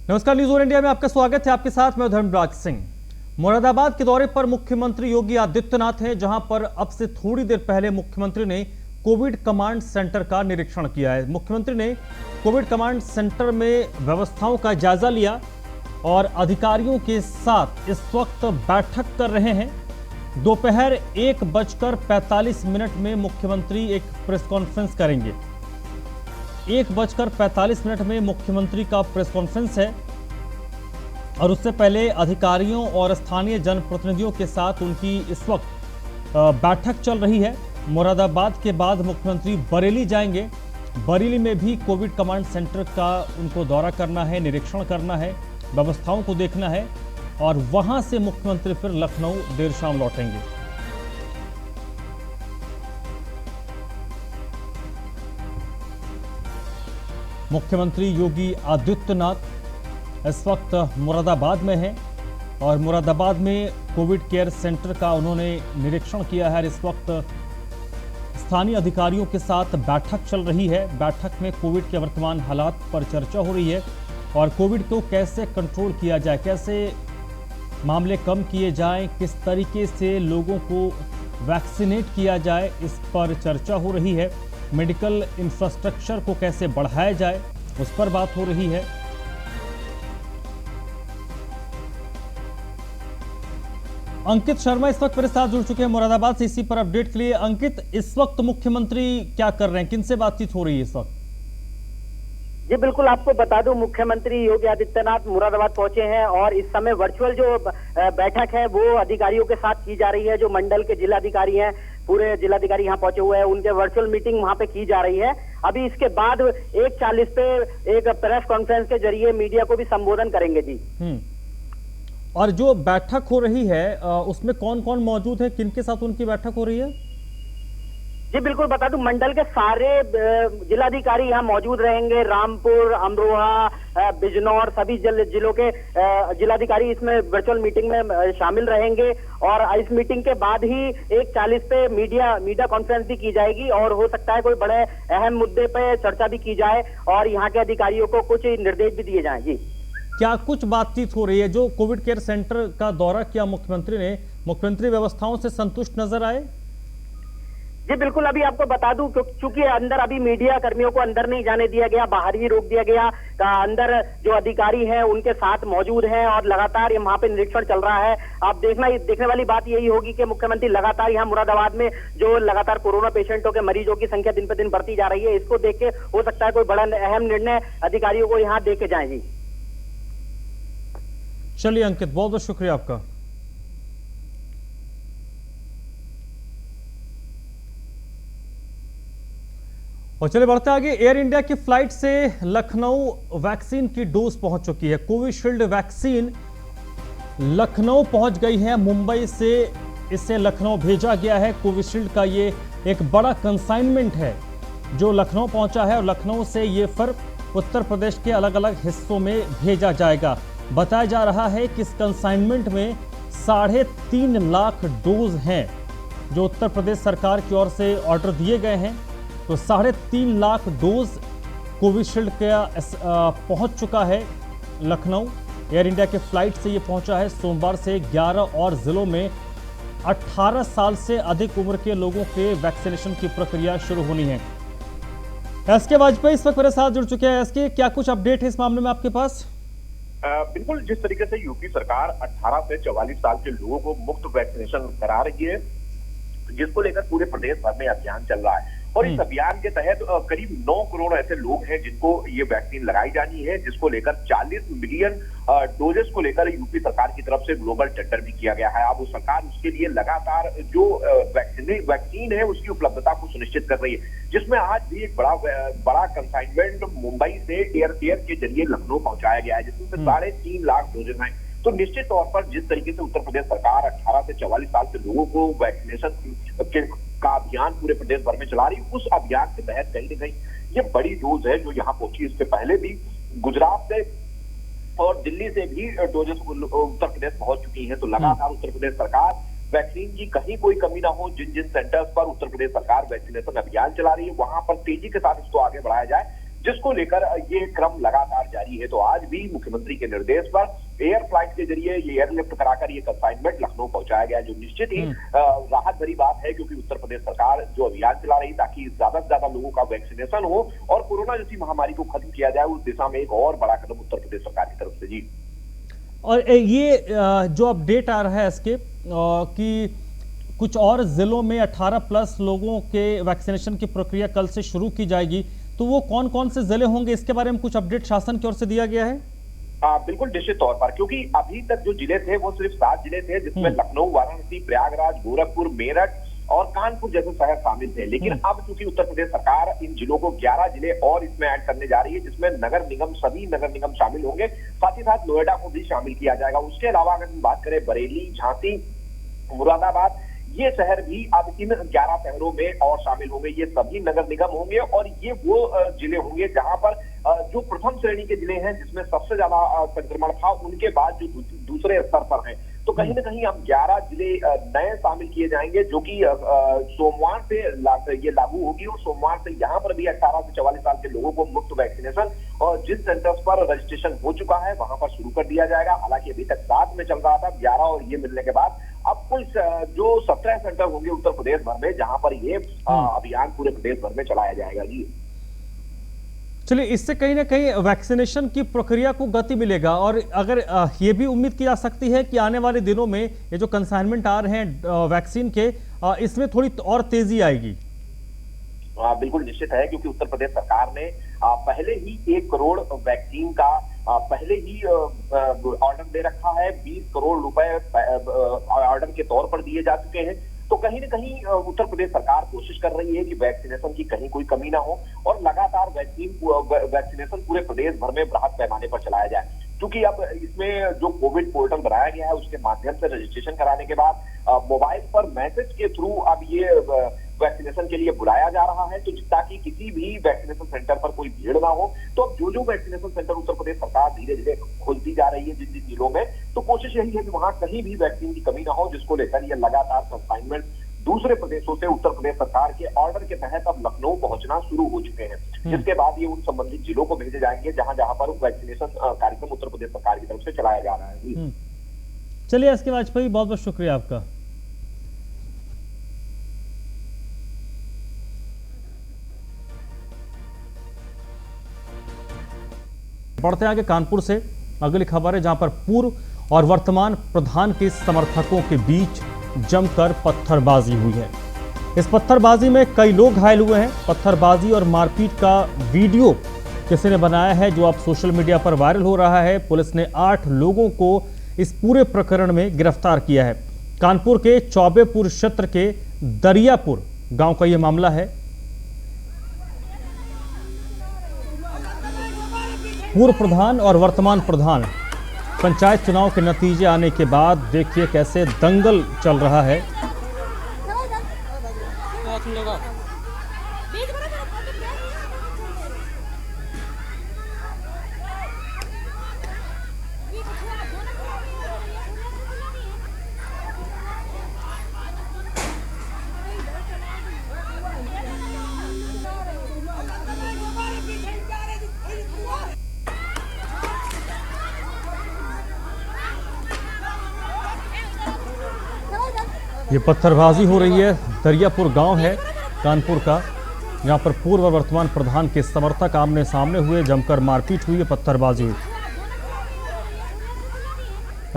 नमस्कार, news on India में आपका स्वागत है। आपके साथ मैं धर्मराज सिंह। मुरादाबाद के दौरे पर मुख्यमंत्री योगी आदित्यनाथ हैं, जहां पर अब से थोड़ी देर पहले मुख्यमंत्री ने कोविड कमांड सेंटर का निरीक्षण किया है। मुख्यमंत्री ने कोविड कमांड सेंटर में व्यवस्थाओं का जायजा लिया और अधिकारियों के साथ इस वक्त बैठक कर रहे हैं। दोपहर 1:45 में मुख्यमंत्री एक प्रेस कॉन्फ्रेंस करेंगे। 1:45 में मुख्यमंत्री का प्रेस कॉन्फ्रेंस है और उससे पहले अधिकारियों और स्थानीय जनप्रतिनिधियों के साथ उनकी इस वक्त बैठक चल रही है। मुरादाबाद के बाद मुख्यमंत्री बरेली जाएंगे। बरेली में भी कोविड कमांड सेंटर का उनको दौरा करना है, निरीक्षण करना है, व्यवस्थाओं को देखना है और वहां से मुख्यमंत्री फिर लखनऊ देर शाम लौटेंगे। मुख्यमंत्री योगी आदित्यनाथ इस वक्त मुरादाबाद में हैं और मुरादाबाद में कोविड केयर सेंटर का उन्होंने निरीक्षण किया है। इस वक्त स्थानीय अधिकारियों के साथ बैठक चल रही है। बैठक में कोविड के वर्तमान हालात पर चर्चा हो रही है और कोविड को कैसे कंट्रोल किया जाए, कैसे मामले कम किए जाएं, किस तरीके से लोगों को वैक्सीनेट किया जाए, इस पर चर्चा हो रही है। मेडिकल इंफ्रास्ट्रक्चर को कैसे बढ़ाया जाए, उस पर बात हो रही है। अंकित शर्मा इस वक्त मेरे साथ जुड़ चुके हैं मुरादाबाद से इसी पर अपडेट के लिए। अंकित, इस वक्त मुख्यमंत्री क्या कर रहे हैं, किनसे बातचीत हो रही है इस वक्त? जी बिल्कुल, आपको बता दूं, मुख्यमंत्री योगी आदित्यनाथ मुरादाबाद पहुंचे हैं और इस समय वर्चुअल जो बैठक है वो अधिकारियों के साथ की जा रही है। जो मंडल के जिलाधिकारी हैं, पूरे जिलाधिकारी यहाँ पहुंचे हुए हैं, उनके वर्चुअल मीटिंग वहां पे की जा रही है। अभी इसके बाद 1:40 पे एक प्रेस कॉन्फ्रेंस के जरिए मीडिया को भी संबोधन करेंगे। जी और जो बैठक हो रही है उसमें कौन कौन मौजूद है, किनके साथ उनकी बैठक हो रही है? जी बिल्कुल, बता दूं, मंडल के सारे जिलाधिकारी यहाँ मौजूद रहेंगे। रामपुर, अमरोहा, बिजनौर, सभी जिलों के जिलाधिकारी इसमें वर्चुअल मीटिंग में शामिल रहेंगे और इस मीटिंग के बाद ही 1:40 पे मीडिया कॉन्फ्रेंस भी की जाएगी और हो सकता है कोई बड़े अहम मुद्दे पे चर्चा भी की जाए और यहाँ के अधिकारियों को कुछ निर्देश भी दिए जाएं। जी, क्या कुछ बातचीत हो रही है? जो कोविड केयर सेंटर का दौरा किया मुख्यमंत्री ने, मुख्यमंत्री व्यवस्थाओं से संतुष्ट नजर आए? जी बिल्कुल, अभी आपको बता दूं, चूंकि अंदर अभी मीडिया कर्मियों को अंदर नहीं जाने दिया गया, बाहर ही रोक दिया गया। अंदर जो अधिकारी हैं उनके साथ मौजूद हैं और लगातार ये वहां पे निरीक्षण चल रहा है। आप देखने वाली बात यही होगी कि मुख्यमंत्री लगातार यहाँ मुरादाबाद में जो लगातार कोरोना पेशेंटों के मरीजों की संख्या दिन पे दिन बढ़ती जा रही है, इसको देख के हो सकता है कोई बड़ा अहम निर्णय अधिकारियों को यहाँ दे के जाए। जी चलिए अंकित, बहुत बहुत शुक्रिया आपका। और चले बढ़ते आगे। एयर इंडिया की फ्लाइट से लखनऊ वैक्सीन की डोज पहुंच चुकी है। कोविशील्ड वैक्सीन लखनऊ पहुंच गई है। मुंबई से इसे लखनऊ भेजा गया है। कोविशील्ड का ये एक बड़ा कंसाइनमेंट है जो लखनऊ पहुंचा है और लखनऊ से ये फिर उत्तर प्रदेश के अलग अलग हिस्सों में भेजा जाएगा। बताया जा रहा है कि इस कंसाइनमेंट में 3.5 लाख डोज हैं जो उत्तर प्रदेश सरकार की ओर से ऑर्डर दिए गए हैं। तो 3.5 लाख डोज कोविशील्ड का पहुंच चुका है लखनऊ। एयर इंडिया के फ्लाइट से ये पहुंचा है। सोमवार से 11 और जिलों में 18 साल से अधिक उम्र के लोगों के वैक्सीनेशन की प्रक्रिया शुरू होनी है। एस के वाजपेयी इस वक्त मेरे साथ जुड़ चुके हैं। एस के, क्या कुछ अपडेट है इस मामले में आपके पास? बिल्कुल, जिस तरीके से यूपी सरकार 18 से 44 साल के लोगों को मुफ्त वैक्सीनेशन करा रही है, जिसको लेकर पूरे प्रदेश भर में अभियान चल रहा है और इस अभियान के तहत करीब 9 करोड़ ऐसे लोग हैं जिनको ये वैक्सीन लगाई जानी है, जिसको लेकर 40 मिलियन डोजेस को लेकर यूपी सरकार की तरफ से ग्लोबल टेंडर भी किया गया है। अब सरकार उसके लिए लगातार जो वैक्सीन है उसकी उपलब्धता को सुनिश्चित कर रही है, जिसमें आज भी एक बड़ा कंसाइनमेंट मुंबई से एयर के जरिए लखनऊ पहुंचाया गया है, जिसमें 3.5 लाख डोजेस हैं। तो निश्चित तौर पर जिस तरीके से उत्तर प्रदेश सरकार 18 से 44 साल के लोगों को वैक्सीनेशन का अभियान पूरे प्रदेश भर में चला रही, उस अभियान के तहत कहीं न कहीं ये बड़ी डोज है जो यहाँ पहुंची। इससे पहले भी गुजरात से और दिल्ली से भी डोजेस उत्तर प्रदेश पहुंच चुकी हैं। तो लगातार उत्तर प्रदेश सरकार वैक्सीन की कहीं कोई कमी ना हो, जिन जिन सेंटर्स पर उत्तर प्रदेश सरकार वैक्सीनेशन अभियान चला रही है वहां पर तेजी के साथ इसको आगे बढ़ाया जाए। जिसको लेकर ये क्रम लगातार जारी है। तो आज भी मुख्यमंत्री के निर्देश पर एयर फ्लाइट के जरिए ये एयरलिफ्ट कराकर ये कंसाइनमेंट लखनऊ पहुंचाया गया, जो निश्चित ही राहत भरी बात है, क्योंकि उत्तर प्रदेश सरकार जो अभियान चला रही ताकि ज्यादा से ज्यादा लोगों का वैक्सीनेशन हो और कोरोना जैसी महामारी को खत्म किया जाए, उस दिशा में एक और बड़ा कदम उत्तर प्रदेश सरकार की तरफ से। जी, और ये जो अपडेट आ रहा है इसके कि कुछ और जिलों में 18+ लोगों के वैक्सीनेशन की प्रक्रिया कल से शुरू की जाएगी, तो वो कौन कौन से जिले होंगे, इसके बारे में कुछ अपडेट शासन की ओर से दिया गया है? बिल्कुल निश्चित तौर पर, क्योंकि अभी तक जो जिले थे वो सिर्फ 7 जिले थे, जिसमें लखनऊ, वाराणसी, प्रयागराज, गोरखपुर, मेरठ और कानपुर जैसे शहर शामिल थे। लेकिन अब चूंकि उत्तर प्रदेश सरकार इन जिलों को 11 जिले और इसमें ऐड करने जा रही है, जिसमें नगर निगम, सभी नगर निगम शामिल होंगे, साथ ही साथ नोएडा को भी शामिल किया जाएगा। उसके अलावा अगर हम बात करें बरेली, झांसी, मुरादाबाद, ये शहर भी अब इन 11 शहरों में और शामिल होंगे। ये सभी नगर निगम होंगे और ये वो जिले होंगे जहां पर जो प्रथम श्रेणी के जिले हैं, जिसमें सबसे ज्यादा संक्रमण था, उनके बाद जो दूसरे स्तर पर हैं। तो कहीं ना कहीं अब 11 जिले नए शामिल किए जाएंगे, जो कि सोमवार से ये लागू होगी और सोमवार से यहाँ पर भी 18 से 44 साल के लोगों को मुफ्त वैक्सीनेशन और जिस सेंटर्स पर रजिस्ट्रेशन हो चुका है वहां पर शुरू कर दिया जाएगा। हालांकि अभी तक 7 में चल रहा था, 11 और ये मिलने के बाद अब कुल जो 17 सेंटर होंगे उत्तर प्रदेश भर में, जहां पर ये अभियान पूरे प्रदेश भर में चलाया जाएगा। जी, चलिए, इससे कहीं ना कहीं वैक्सीनेशन की प्रक्रिया को गति मिलेगा और अगर ये भी उम्मीद की जा सकती है कि आने वाले दिनों में ये जो कंसाइनमेंट आ रहे हैं वैक्सीन के, इसमें थोड़ी और तेजी आएगी। बिल्कुल निश्चित है, क्योंकि उत्तर प्रदेश सरकार ने पहले ही 1 करोड़ वैक्सीन का पहले ही ऑर्डर दे रखा है। 20 करोड़ रुपए ऑर्डर के तौर पर दिए जा चुके हैं। तो कहीं ना कहीं उत्तर प्रदेश सरकार कोशिश कर रही है कि वैक्सीनेशन की कहीं कोई कमी ना हो और लगातार वैक्सीनेशन पूरे प्रदेश भर में बृहद पैमाने पर चलाया जाए। क्योंकि अब इसमें जो कोविड पोर्टल बनाया गया है, उसके माध्यम से रजिस्ट्रेशन कराने के बाद मोबाइल पर मैसेज के थ्रू अब ये वैक्सीनेशन के लिए बुलाया जा रहा है, तो ताकि किसी भी वैक्सीनेशन सेंटर पर कोई भीड़ ना हो। तो अब जो वैक्सीनेशन सेंटर उत्तर प्रदेश सरकार धीरे धीरे खोलती जा रही है जिन जिन जिलों में, तो कोशिश यही है कि वहां कहीं भी वैक्सीन की कमी ना हो, जिसको लेकर ये लगातार कंसाइनमेंट दूसरे प्रदेशों से उत्तर प्रदेश सरकार के ऑर्डर के तहत अब लखनऊ पहुंचना शुरू हो चुके हैं, जिसके बाद ये उन संबंधित जिलों को भेजे जाएंगे जहां जहां पर वैक्सीनेशन कार्यक्रम उत्तर प्रदेश सरकार की तरफ से चलाया जा रहा है। चलिए, एस के वाजपेयी, बहुत बहुत शुक्रिया आपका। बढ़ते आगे कानपुर से अगली खबर है, जहां पर पूर्व और वर्तमान प्रधान के समर्थकों के बीच जमकर पत्थरबाजी हुई है। इस पत्थरबाजी में कई लोग घायल हुए हैं। पत्थरबाजी और मारपीट का वीडियो किसी ने बनाया है, जो अब सोशल मीडिया पर वायरल हो रहा है। पुलिस ने 8 लोगों को इस पूरे प्रकरण में गिरफ्तार किया है। कानपुर के चौबेपुर क्षेत्र के दरियापुर गांव का यह मामला है। पूर्व प्रधान और वर्तमान प्रधान पंचायत चुनाव के नतीजे आने के बाद देखिए कैसे दंगल चल रहा है। ये पत्थरबाजी हो रही है, दरियापुर गांव है कानपुर का, जहां पर पूर्व और वर्तमान प्रधान के समर्थक आमने सामने हुए, जमकर मारपीट हुई है, पत्थरबाजी हुई।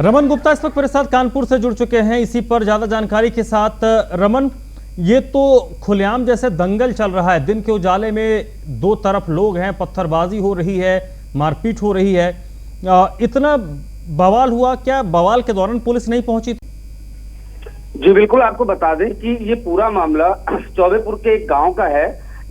रमन गुप्ता इस वक्त मेरे साथ कानपुर से जुड़ चुके हैं इसी पर ज्यादा जानकारी के साथ। रमन, ये तो खुलेआम जैसे दंगल चल रहा है, दिन के उजाले में 2 तरफ लोग हैं, पत्थरबाजी हो रही है, मारपीट हो रही है, इतना बवाल हुआ, क्या बवाल के दौरान पुलिस नहीं पहुंची? जी बिल्कुल, आपको बता दें कि ये पूरा मामला चौबेपुर के एक गांव का है,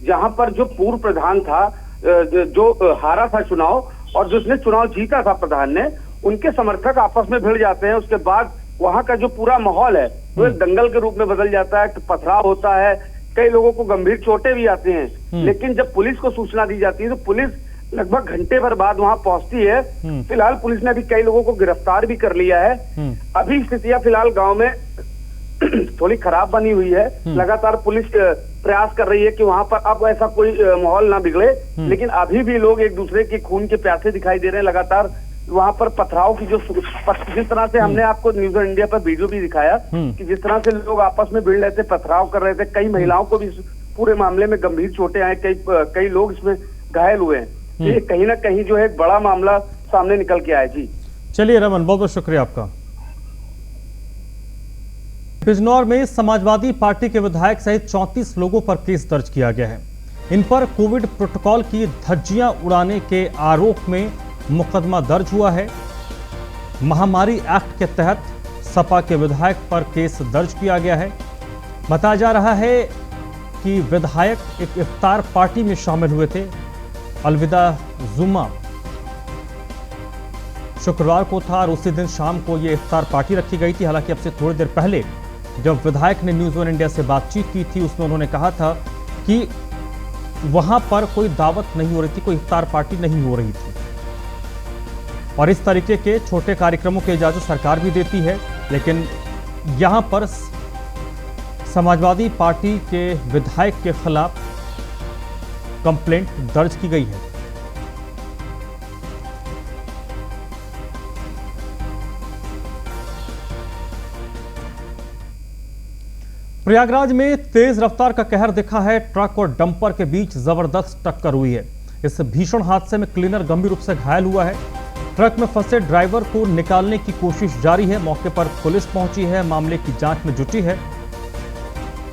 जहां पर जो पूर्व प्रधान था, जो हारा था चुनाव और जिसने चुनाव जीता था प्रधान ने, उनके समर्थक आपस में भिड़ जाते हैं। उसके बाद वहां का जो पूरा माहौल है वो एक दंगल के रूप में बदल जाता है, पथराव होता है, कई लोगों को गंभीर चोटें भी आती हैं। लेकिन जब पुलिस को सूचना दी जाती है तो पुलिस लगभग घंटे भर बाद वहां पहुंचती है। फिलहाल पुलिस ने अभी कई लोगों को गिरफ्तार भी कर लिया है। अभी स्थितियां फिलहाल गांव में थोड़ी खराब बनी हुई है। लगातार पुलिस प्रयास कर रही है कि वहां पर अब ऐसा कोई माहौल ना बिगड़े, लेकिन अभी भी लोग एक दूसरे के खून के प्यासे दिखाई दे रहे हैं। लगातार वहां पर पथराव की जिस तरह से हमने आपको न्यूज इंडिया पर वीडियो भी दिखाया कि जिस तरह से लोग आपस में भिड़ रहे थे, पथराव कर रहे थे, कई महिलाओं को भी पूरे मामले में गंभीर चोटें आई, कई लोग इसमें घायल हुए हैं। ये कहीं ना कहीं जो है एक बड़ा मामला सामने निकल के आया जी। चलिए रमन, बहुत बहुत शुक्रिया आपका। बिजनौर में समाजवादी पार्टी के विधायक सहित 34 लोगों पर केस दर्ज किया गया है। इन पर कोविड प्रोटोकॉल की धज्जियां उड़ाने के आरोप में मुकदमा दर्ज हुआ है। महामारी एक्ट के तहत सपा के विधायक पर केस दर्ज किया गया है। बताया जा रहा है कि विधायक एक इफ्तार पार्टी में शामिल हुए थे। अलविदा जुम्मा शुक्रवार को था और उसी दिन शाम को यह इफ्तार पार्टी रखी गई थी। हालांकि अब से थोड़ी देर पहले जब विधायक ने न्यूज़ 1 इंडिया से बातचीत की थी, उसमें उन्होंने कहा था कि वहां पर कोई दावत नहीं हो रही थी, कोई इफ्तार पार्टी नहीं हो रही थी। और इस तरीके के छोटे कार्यक्रमों की इजाजत सरकार भी देती है, लेकिन यहां पर समाजवादी पार्टी के विधायक के खिलाफ कंप्लेंट दर्ज की गई है। प्रयागराज में तेज रफ्तार का कहर दिखा है। ट्रक और डंपर के बीच जबरदस्त टक्कर हुई है। इस भीषण हादसे में क्लीनर गंभीर रूप से घायल हुआ है। ट्रक में फंसे ड्राइवर को निकालने की कोशिश जारी है। मौके पर पुलिस पहुंची है, मामले की जांच में जुटी है।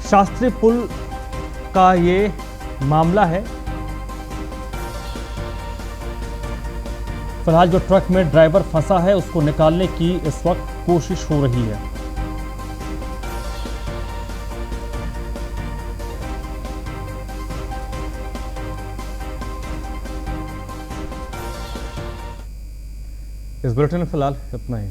शास्त्री पुल का ये मामला है। फिलहाल जो ट्रक में ड्राइवर फंसा है उसको निकालने की इस वक्त कोशिश हो रही है। इस बुलेटिन में फिलहाल इतना ही।